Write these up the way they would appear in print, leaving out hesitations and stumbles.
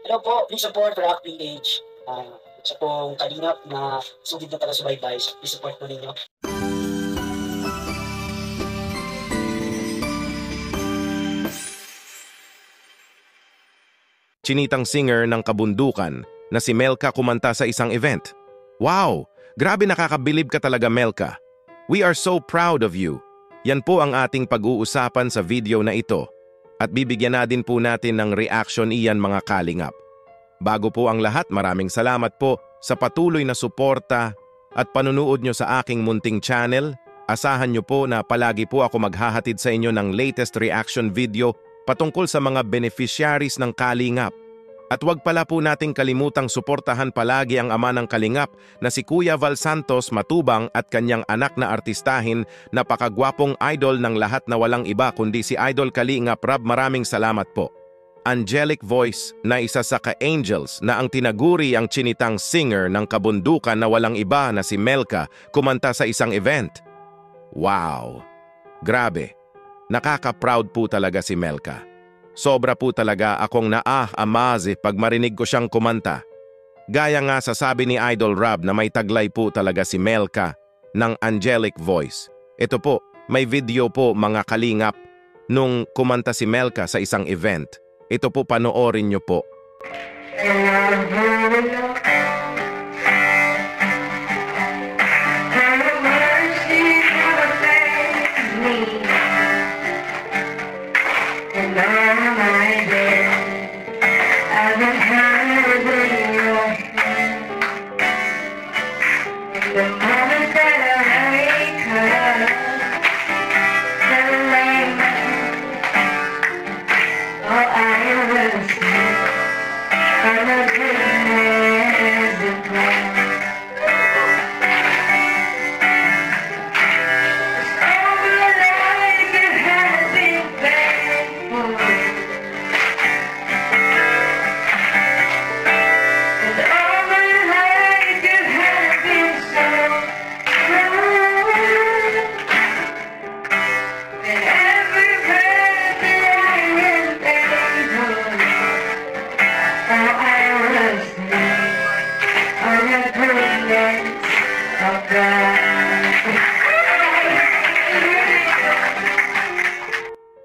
Hello po, please support Rock PH. Sa pong kalingap na sugid na taga-subaybay. Please support po ninyo. Chinitang singer ng kabundukan na si Melka kumanta sa isang event. Wow! Grabe, nakakabilib ka talaga, Melka. We are so proud of you. Yan po ang ating pag-uusapan sa video na ito. At bibigyan na din po natin ng reaction iyan, mga kalingap. Bago po ang lahat, maraming salamat po sa patuloy na suporta at panunood nyo sa aking munting channel. Asahan nyo po na palagi po ako maghahatid sa inyo ng latest reaction video patungkol sa mga beneficiaries ng Kalingap. At huwag pala po nating kalimutang suportahan palagi ang ama ng Kalingap na si Kuya Val Santos Matubang at kanyang anak na artistahin, napakagwapong idol ng lahat na walang iba kundi si Idol Kalingap Rab. Maraming salamat po. Angelic voice na isa sa ka-angels na ang tinaguri ang chinitang singer ng kabundukan na walang iba na si Melka kumanta sa isang event. Wow! Grabe! Nakaka-proud po talaga si Melka. Sobra po talaga akong amaze pag marinig ko siyang kumanta. Gaya nga sa sabi ni Idol Rab na may taglay po talaga si Melka ng angelic voice. Ito po, may video po, mga kalingap, nung kumanta si Melka sa isang event. Ito po, panoorin nyo po.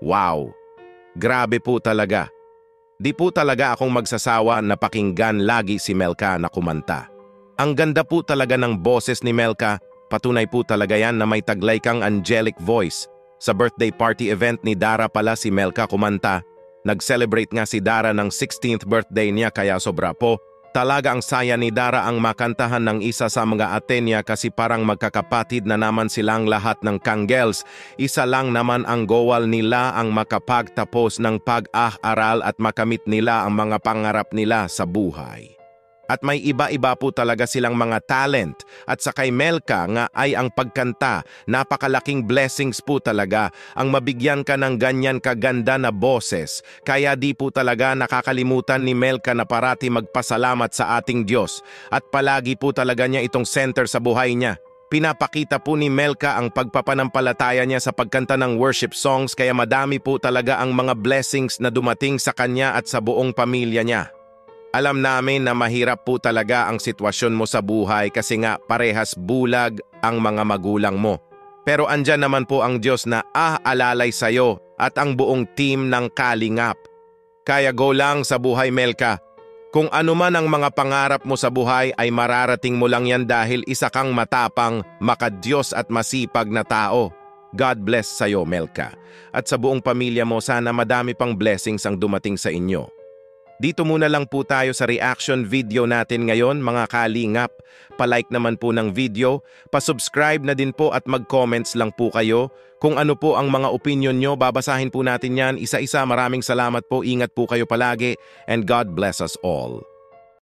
Wow! Grabe po talaga. Di po talaga akong magsasawa na pakinggan lagi si Melka na kumanta. Ang ganda po talaga ng boses ni Melka, patunay po talaga yan na may taglay kang angelic voice. Sa birthday party event ni Dara pala si Melka kumanta. Nag-celebrate nga si Dara ng 16th birthday niya kaya sobra po. Talaga ang saya ni Dara ang makantahan ng isa sa mga ate niya kasi parang magkakapatid na naman silang lahat ng Kanggels. Isa lang naman ang goal nila ang makapagtapos ng pag-aaral at makamit nila ang mga pangarap nila sa buhay. At may iba-iba po talaga silang mga talent. At sa kay Melka nga ay ang pagkanta, napakalaking blessings po talaga ang mabigyan ka ng ganyan kaganda na boses. Kaya di po talaga nakakalimutan ni Melka na parati magpasalamat sa ating Diyos. At palagi po talaga niya itong center sa buhay niya. Pinapakita po ni Melka ang pagpapanampalataya niya sa pagkanta ng worship songs kaya madami po talaga ang mga blessings na dumating sa kanya at sa buong pamilya niya. Alam namin na mahirap po talaga ang sitwasyon mo sa buhay kasi nga parehas bulag ang mga magulang mo. Pero andyan naman po ang Diyos na alalay sa'yo at ang buong team ng Kalingap. Kaya go lang sa buhay, Melka. Kung ano man ang mga pangarap mo sa buhay ay mararating mo lang yan dahil isa kang matapang, makadiyos at masipag na tao. God bless sa'yo, Melka. At sa buong pamilya mo, sana madami pang blessings ang dumating sa inyo. Dito muna lang po tayo sa reaction video natin ngayon, mga kalingap. Palike naman po ng video, pasubscribe na din po at mag-comments lang po kayo. Kung ano po ang mga opinion nyo, babasahin po natin yan isa-isa. Maraming salamat po, ingat po kayo palagi, and God bless us all.